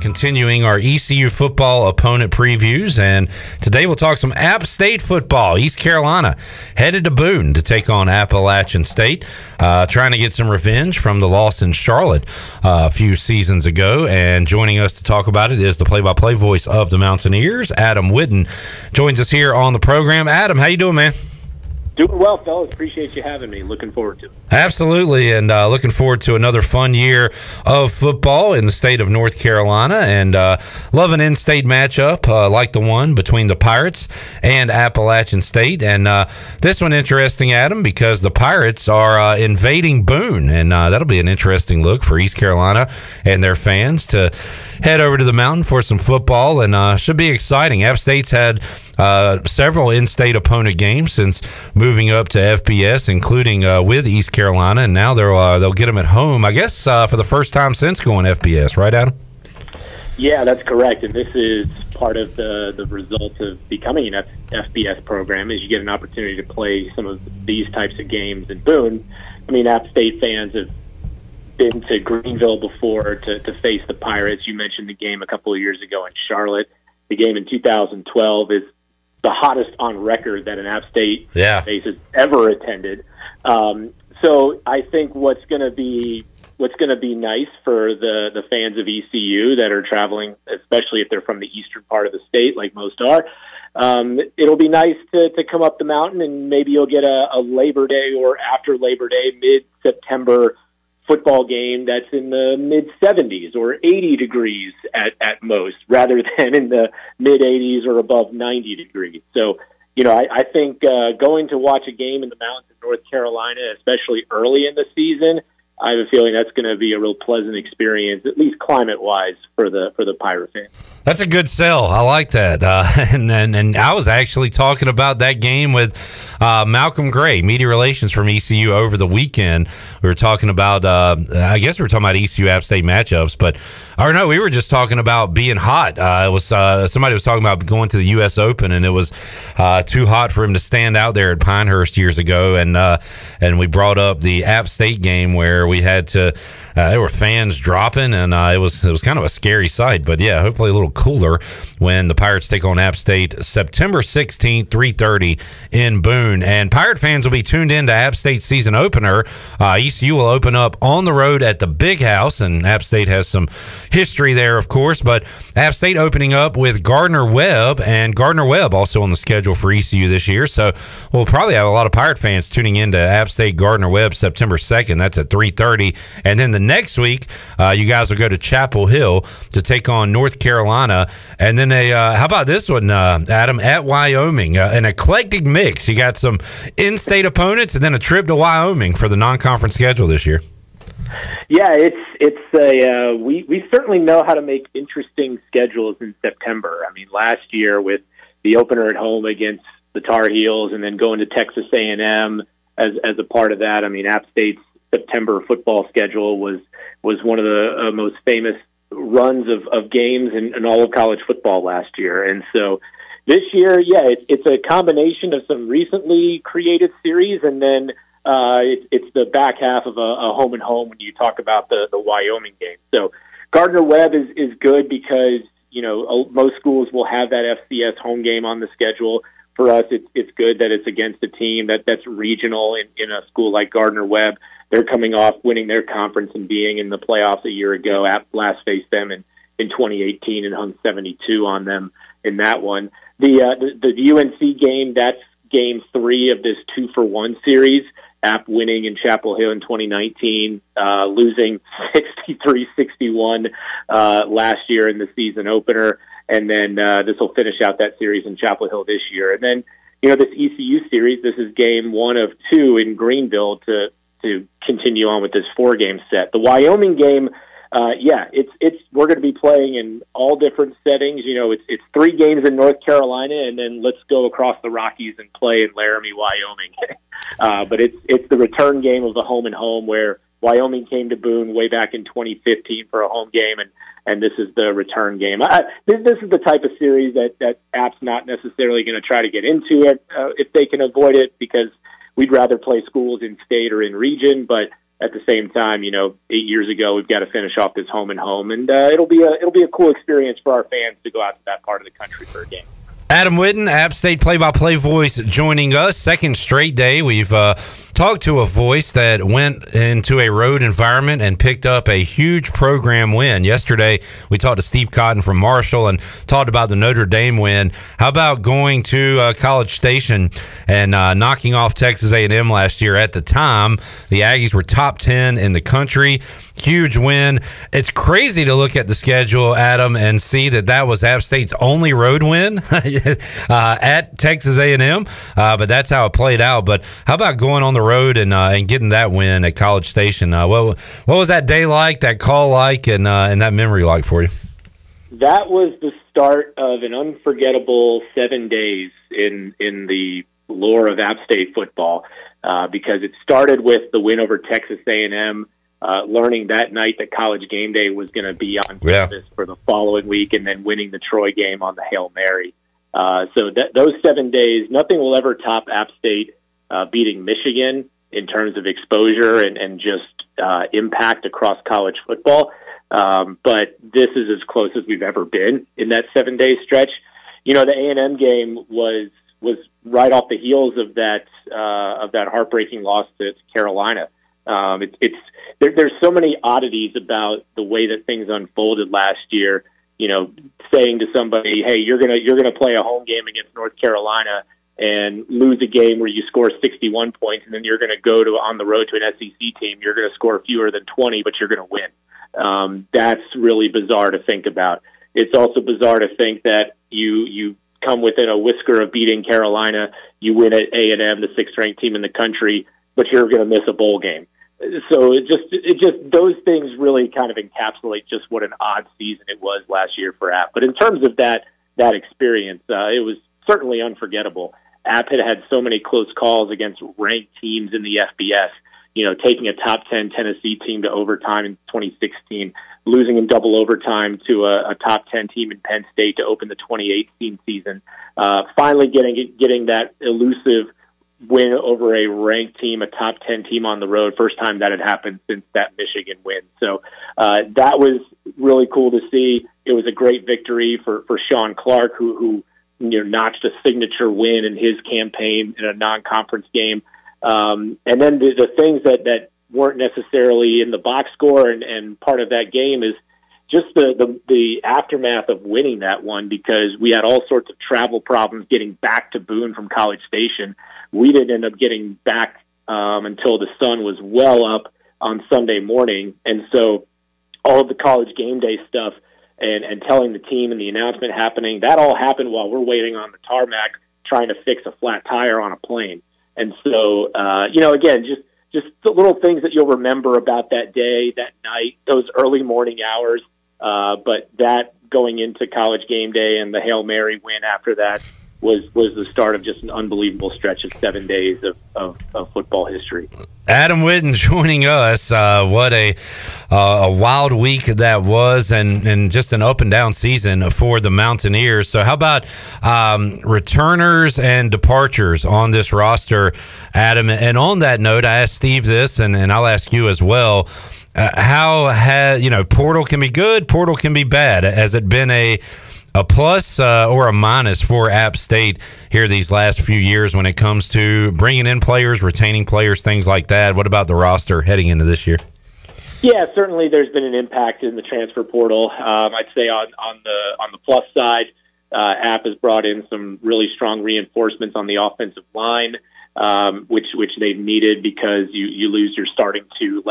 continuing our ECU football opponent previews, and today we'll talk some App State football. East Carolina headed to Boone to take on Appalachian State, trying to get some revenge from the loss in Charlotte a few seasons ago. And joining us to talk about it is the play-by-play voice of the Mountaineers, Adam Witten, joins us here on the program. Adam, how you doing, man? Doing well, fellas. Appreciate you having me. Looking forward to it. Absolutely, and looking forward to another fun year of football in the state of North Carolina, and love an in-state matchup like the one between the Pirates and Appalachian State. And this one interesting, Adam, because the Pirates are invading Boone, and that'll be an interesting look for East Carolina and their fans to head over to the mountain for some football, and should be exciting. App State's had several in-state opponent games since moving up to FBS, including with East Carolina, and now they'll get them at home, I guess, for the first time since going FBS, right, Adam? Yeah, that's correct, and this is part of the result of becoming an FBS program, is you get an opportunity to play some of these types of games in Boone. I mean, App State fans have been to Greenville before to face the Pirates. You mentioned the game a couple of years ago in Charlotte. The game in 2012 is the hottest on record that an App State base has ever attended. So I think what's going to be nice for the fans of ECU that are traveling, especially if they're from the eastern part of the state, like most are, it'll be nice to come up the mountain, and maybe you'll get a Labor Day or after Labor Day, mid-September football game that's in the mid-70s or 80 degrees at most, rather than in the mid-80s or above 90 degrees. So, you know, I think going to watch a game in the mountains of North Carolina, especially early in the season, I have a feeling that's going to be a real pleasant experience, at least climate-wise, for the Pirate fans. That's a good sell. I like that. And I was actually talking about that game with Malcolm Gray, media relations from ECU, over the weekend. We were talking about, I guess we were talking about ECU App State matchups, or we were just talking about being hot. It was somebody was talking about going to the U.S. Open, and it was too hot for him to stand out there at Pinehurst years ago. And we brought up the App State game where we had to. There were fans dropping, and it was kind of a scary sight. But yeah, hopefully a little cooler when the Pirates take on App State September 16th, 3:30 in Boone. And Pirate fans will be tuned in to App State's season opener. ECU will open up on the road at the Big House, and App State has some history there, of course. But App State opening up with Gardner-Webb, and Gardner-Webb also on the schedule for ECU this year. So we'll probably have a lot of Pirate fans tuning in to App State Gardner-Webb September 2nd. That's at 3:30. And then the next week, you guys will go to Chapel Hill to take on North Carolina. And then how about this one, Adam, at Wyoming? An eclectic mix. You got some in-state opponents and then a trip to Wyoming for the non-conference schedule this year. Yeah, we certainly know how to make interesting schedules in September. I mean, last year with the opener at home against the Tar Heels and then going to Texas A&M as a part of that. I mean, App State's September football schedule was one of the most famous runs of games in all of college football last year. And so this year, it's a combination of some recently created series, and then it's the back half of a home and home when you talk about the Wyoming game. So Gardner-Webb is good because, you know, most schools will have that FCS home game on the schedule. For us, it's good that it's against a team that's regional in a school like Gardner-Webb. They're coming off winning their conference and being in the playoffs a year ago. App last faced them in 2018 and hung 72 on them in that one. The UNC game, that's game 3 of this 2-for-1 series. App winning in Chapel Hill in 2019, losing 63-61 last year in the season opener. And then this will finish out that series in Chapel Hill this year. And then, you know, this ECU series, this is game 1 of 2 in Greenville to continue on with this 4-game set. The Wyoming game, we're going to be playing in all different settings. You know, it's 3 games in North Carolina, and then let's go across the Rockies and play in Laramie, Wyoming. But it's the return game of the home and home, where Wyoming came to Boone way back in 2015 for a home game, and this is the return game. This is the type of series that App's not necessarily going to try to get into it if they can avoid it, because we'd rather play schools in state or in region. But at the same time, 8 years ago, we've got to finish off this home and home, and it'll be a cool experience for our fans to go out to that part of the country for a game. Adam Witten, App State play-by-play voice, joining us. Second straight day we've talked to a voice that went into a road environment and picked up a huge program win. Yesterday we talked to Steve Cotton from Marshall and talked about the Notre Dame win. How about going to College Station and knocking off Texas A&M last year? At the time, the Aggies were top 10 in the country. Huge win. It's crazy to look at the schedule, Adam, and see that was App State's only road win at Texas A&M, but that's how it played out. But how about going on the road and getting that win at College Station? What was that day like, that call like, and that memory like for you? That was the start of an unforgettable 7 days in the lore of App State football, because it started with the win over Texas A&M, learning that night that College Game Day was going to be on campus for the following week, and then winning the Troy game on the Hail Mary. So those 7 days, nothing will ever top App State beating Michigan in terms of exposure and just impact across college football. But this is as close as we've ever been in that 7 day stretch. The A&M game was right off the heels of that heartbreaking loss to Carolina. There's so many oddities about the way that things unfolded last year. Saying to somebody, "Hey, you're gonna play a home game against North Carolina and lose a game where you score 61 points, and then you're going to go on the road to an SEC team. You're going to score fewer than 20, but you're going to win." That's really bizarre to think about. It's also bizarre to think that you come within a whisker of beating Carolina, you win at A&M, the 6th-ranked team in the country, but you're going to miss a bowl game. So it just those things really kind of encapsulate just what an odd season it was last year for App. But in terms of that experience, it was certainly unforgettable. App had so many close calls against ranked teams in the FBS. Taking a top 10 Tennessee team to overtime in 2016, losing in double overtime to a top 10 team in Penn State to open the 2018 season. Finally getting that elusive win over a ranked team, a top 10 team on the road. First time that had happened since that Michigan win. So that was really cool to see. It was a great victory for Sean Clark, who notched a signature win in his campaign in a non-conference game. And then the things that weren't necessarily in the box score and part of that game is just the aftermath of winning that one, because we had all sorts of travel problems getting back to Boone from College Station. We didn't end up getting back until the sun was well up on Sunday morning. And so all of the College Game Day stuff and telling the team and the announcement happening, that all happened while we're waiting on the tarmac trying to fix a flat tire on a plane. And so, again, just the little things that you'll remember about that day, that night, those early morning hours. But that going into College Game Day and the Hail Mary win after that was the start of just an unbelievable stretch of 7 days of football history. Adam Witten joining us. What a wild week that was, and just an up and down season for the Mountaineers. So how about returners and departures on this roster, Adam? And on that note, I asked Steve this, and I'll ask you as well. How has, portal can be good, portal can be bad. Has it been a plus or a minus for App State here these last few years when it comes to bringing in players, retaining players, things like that? What about the roster heading into this year? Yeah, certainly there's been an impact in the transfer portal. I'd say on the plus side, App has brought in some really strong reinforcements on the offensive line, which they've needed, because you lose your starting two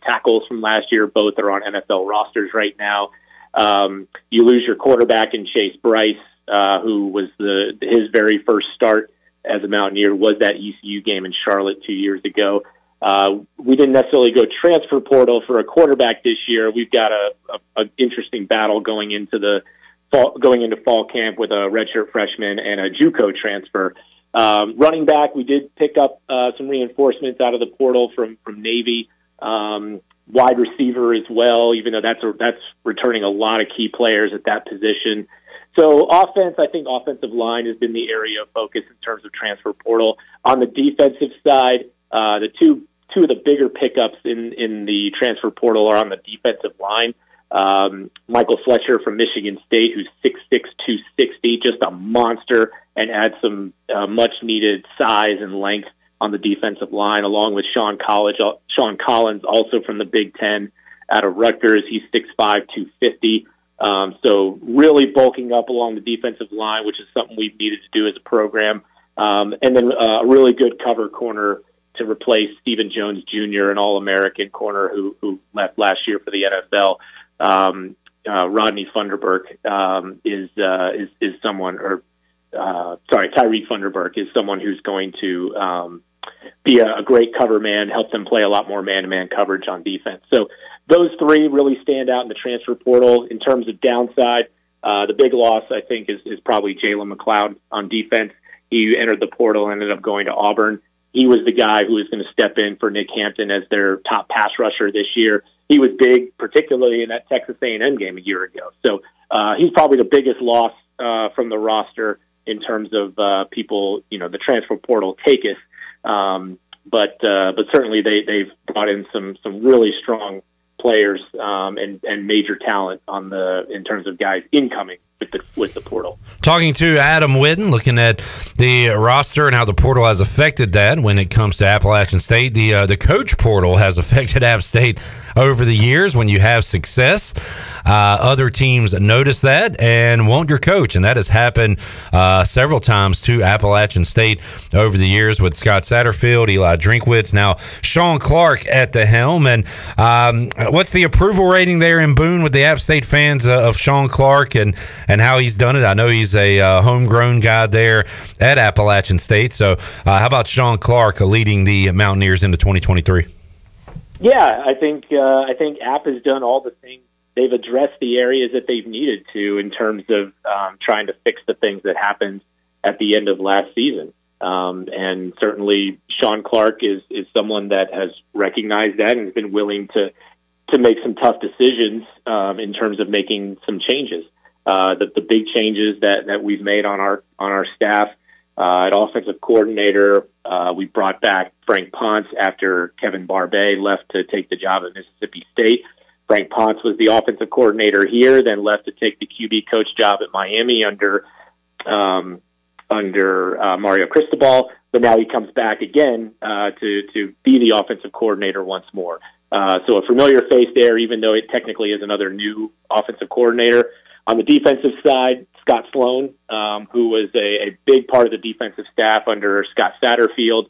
tackles from last year. Both are on NFL rosters right now. You lose your quarterback in Chase Bryce, who was his very first start as a Mountaineer was that ECU game in Charlotte 2 years ago. We didn't necessarily go transfer portal for a quarterback this year. We've got an interesting battle going into fall camp with a redshirt freshman and a JUCO transfer. Running back, we did pick up some reinforcements out of the portal from Navy. Wide receiver as well, even though that's returning a lot of key players at that position. So offense, I think offensive line has been the area of focus in terms of transfer portal. On the defensive side, the two two of the bigger pickups in the transfer portal are on the defensive line. Michael Fletcher from Michigan State, who's 6'6", 260, just a monster, and adds some much-needed size and length on the defensive line, along with Sean Collins, also from the Big Ten out of Rutgers. He's 6'5", 250. So really bulking up along the defensive line, which is something we've needed to do as a program. And then a really good cover corner to replace Stephen Jones Jr., an All-American corner who left last year for the NFL. Rodney Funderburk is someone, or Tyree Funderburk is someone who's going to be a great cover man, help them play a lot more man-to-man coverage on defense. So those three really stand out in the transfer portal. In terms of downside, the big loss, I think, is probably Jalen McLeod on defense. He entered the portal and ended up going to Auburn. He was the guy who was going to step in for Nick Hampton as their top pass rusher this year. He was big, particularly in that Texas A&M game a year ago. So he's probably the biggest loss from the roster in terms of people, the transfer portal take us. But certainly they've brought in some really strong players and major talent in terms of guys incoming with the portal. Talking to Adam Witten, looking at the roster and how the portal has affected that when it comes to Appalachian State. The coach portal has affected App State over the years. When you have success, other teams notice that and want your coach, and that has happened several times to Appalachian State over the years with Scott Satterfield, Eli Drinkwitz, now Sean Clark at the helm. And what's the approval rating there in Boone with the App State fans of Sean Clark and how he's done it? I know he's a homegrown guy there at Appalachian State. So how about Sean Clark leading the Mountaineers into 2023? Yeah, I think App has done all the things. They've addressed the areas that they've needed to in terms of trying to fix the things that happened at the end of last season. And certainly Sean Clark is someone that has recognized that and has been willing to make some tough decisions in terms of making some changes. The big changes that we've made on our staff at offensive coordinator, we brought back Frank Ponce after Kevin Barbay left to take the job at Mississippi State. Frank Ponce was the offensive coordinator here, then left to take the QB coach job at Miami under Mario Cristobal. But now he comes back again to be the offensive coordinator once more. So a familiar face there, even though it technically is another new offensive coordinator. On the defensive side, Scott Sloan, who was a big part of the defensive staff under Scott Satterfield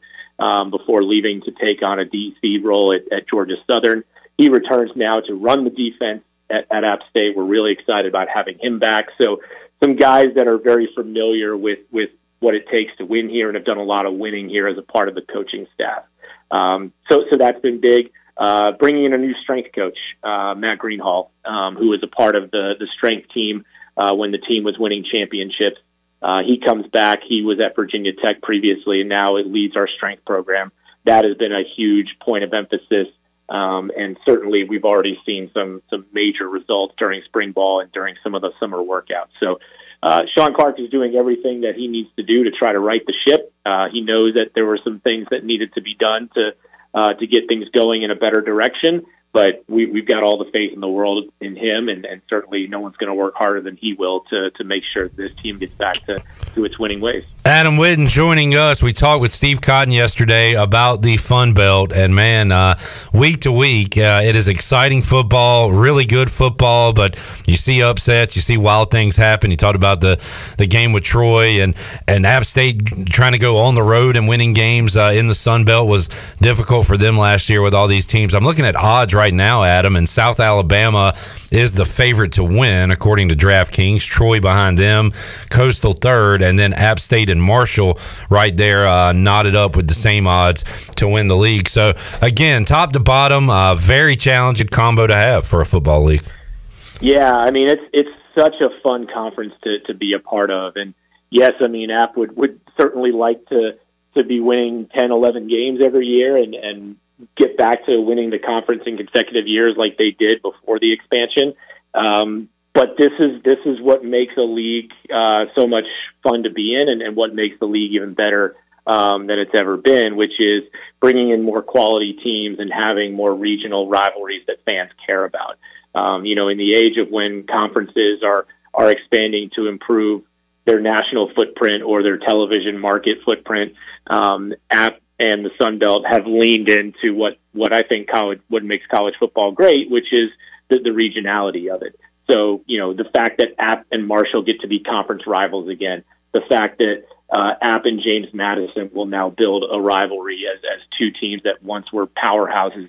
before leaving to take on a DC role at Georgia Southern. He returns now to run the defense at App State. We're really excited about having him back. So some guys that are very familiar with what it takes to win here and have done a lot of winning here as a part of the coaching staff. So that's been big. Bringing in a new strength coach, Matt Greenhall, who was a part of the strength team when the team was winning championships. He comes back. He was at Virginia Tech previously, and now it leads our strength program. That has been a huge point of emphasis. And certainly we've already seen some major results during spring ball and during some of the summer workouts. So Sean Clark is doing everything that he needs to do to try to right the ship. He knows that there were some things that needed to be done to get things going in a better direction. But we've got all the faith in the world in him, and certainly no one's going to work harder than he will to make sure that this team gets back to its winning ways. Adam Witten joining us. We talked with Steve Cotton yesterday about the Fun Belt, and man, week to week, it is exciting football, really good football, but you see upsets, you see wild things happen. You talked about the game with Troy, and App State trying to go on the road and winning games in the Sun Belt was difficult for them last year with all these teams. I'm looking at odds right now, Adam, and South Alabama is the favorite to win according to DraftKings. Troy behind them, Coastal third, and then App State and Marshall right there knotted up with the same odds to win the league. So again, top to bottom, very challenging combo to have for a football league. Yeah, I mean it's such a fun conference to be a part of, and yes, I mean App would certainly like to be winning 10, 11 games every year and get back to winning the conference in consecutive years like they did before the expansion. But this is what makes a league so much fun to be in, and what makes the league even better than it's ever been, which is bringing in more quality teams and having more regional rivalries that fans care about. In the age of when conferences are expanding to improve their national footprint or their television market footprint, App and the Sun Belt have leaned into what I think what makes college football great, which is the regionality of it. So, the fact that App and Marshall get to be conference rivals again, the fact that App and James Madison will now build a rivalry as two teams that once were powerhouses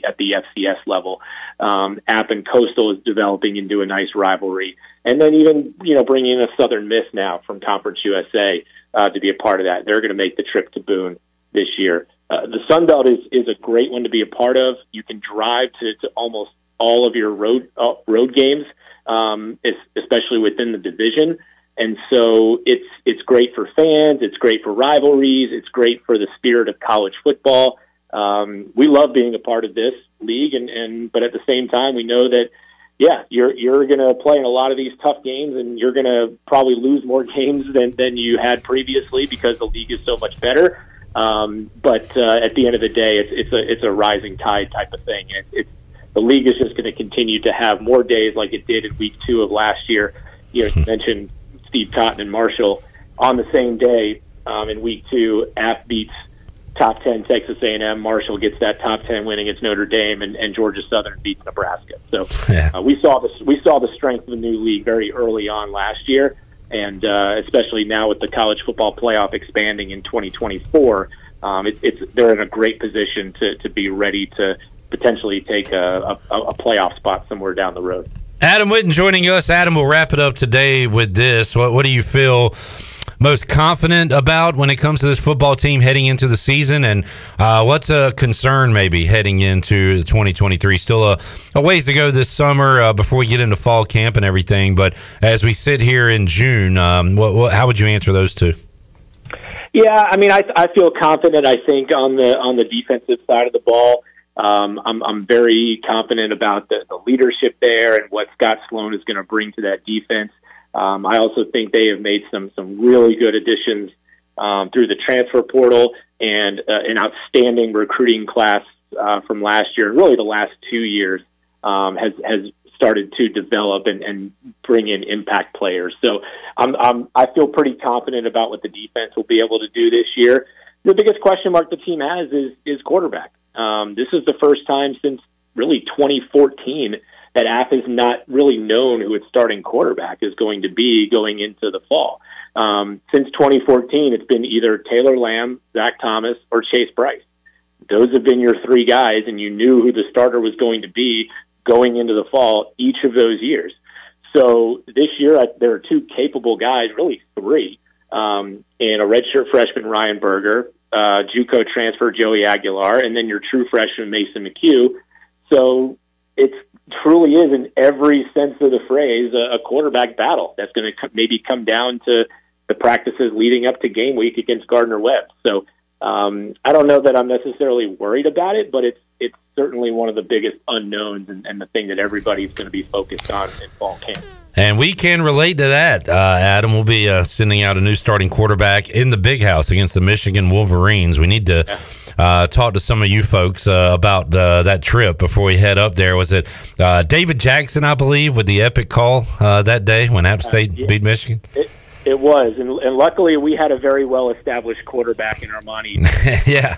at the FCS level. App and Coastal is developing into a nice rivalry, and then even bringing in a Southern Miss now from Conference USA to be a part of that. They're going to make the trip to Boone this year. The Sun Belt is a great one to be a part of. You can drive to almost all of your road games, especially within the division. And so it's great for fans. It's great for rivalries. It's great for the spirit of college football. We love being a part of this league, but at the same time, we know that, you're going to play in a lot of these tough games, and you're going to probably lose more games than you had previously because the league is so much better. But at the end of the day, it's a rising tide type of thing. The league is just going to continue to have more days like it did in week 2 of last year. You mentioned Steve Cotton and Marshall on the same day. In week 2, App beats top 10 Texas A&M. Marshall gets that top 10 win against Notre Dame, and Georgia Southern beats Nebraska. So we saw the strength of the new league very early on last year, and especially now with the college football playoff expanding in 2024, they're in a great position to be ready to potentially take a playoff spot somewhere down the road. Adam Witten joining us. Adam, we'll wrap it up today with this. What do you feel most confident about when it comes to this football team heading into the season, and what's a concern maybe heading into 2023? Still a ways to go this summer before we get into fall camp and everything, but as we sit here in June, how would you answer those two? Yeah, I mean, I feel confident. I think on the defensive side of the ball, I'm very confident about the leadership there and what Scott Sloan is going to bring to that defense. I also think they have made some really good additions through the transfer portal and an outstanding recruiting class from last year. Really, the last 2 years has started to develop and bring in impact players. So I feel pretty confident about what the defense will be able to do this year. The biggest question mark the team has is quarterback. This is the first time since really 2014 that App is not really known who its starting quarterback is going to be going into the fall. Since 2014, it's been either Taylor Lamb, Zach Thomas, or Chase Bryce. Those have been your 3 guys, and you knew who the starter was going to be going into the fall each of those years. So this year, there are 2 capable guys, really 3, and a redshirt freshman, Ryan Berger, JUCO transfer, Joey Aguilar, and then your true freshman, Mason McHugh. So it truly is, in every sense of the phrase, a quarterback battle that's going to maybe come down to the practices leading up to game week against Gardner-Webb. So I don't know that I'm necessarily worried about it, but it's certainly one of the biggest unknowns and the thing that everybody's going to be focused on in fall camp. And we can relate to that, Adam. We'll be sending out a new starting quarterback in the Big House against the Michigan Wolverines. We need to talk to some of you folks about that trip before we head up there. Was it David Jackson, I believe, with the epic call that day when App State beat Michigan? It was, and luckily we had a very well-established quarterback in Armani. Yeah.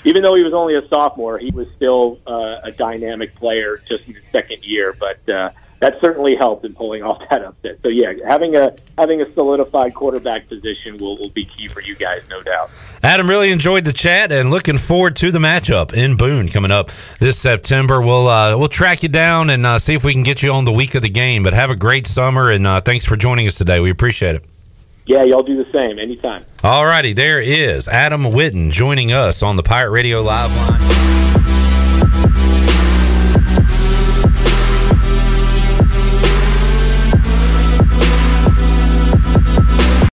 Even though he was only a sophomore, he was still a dynamic player just in his second year, but that certainly helped in pulling off that upset. So yeah, having a solidified quarterback position will be key for you guys, no doubt. Adam, really enjoyed the chat and looking forward to the matchup in Boone coming up this September. We'll track you down and see if we can get you on the week of the game. But have a great summer, and thanks for joining us today. We appreciate it. Yeah, y'all do the same anytime. All righty, there is Adam Witten joining us on the Pirate Radio Live line.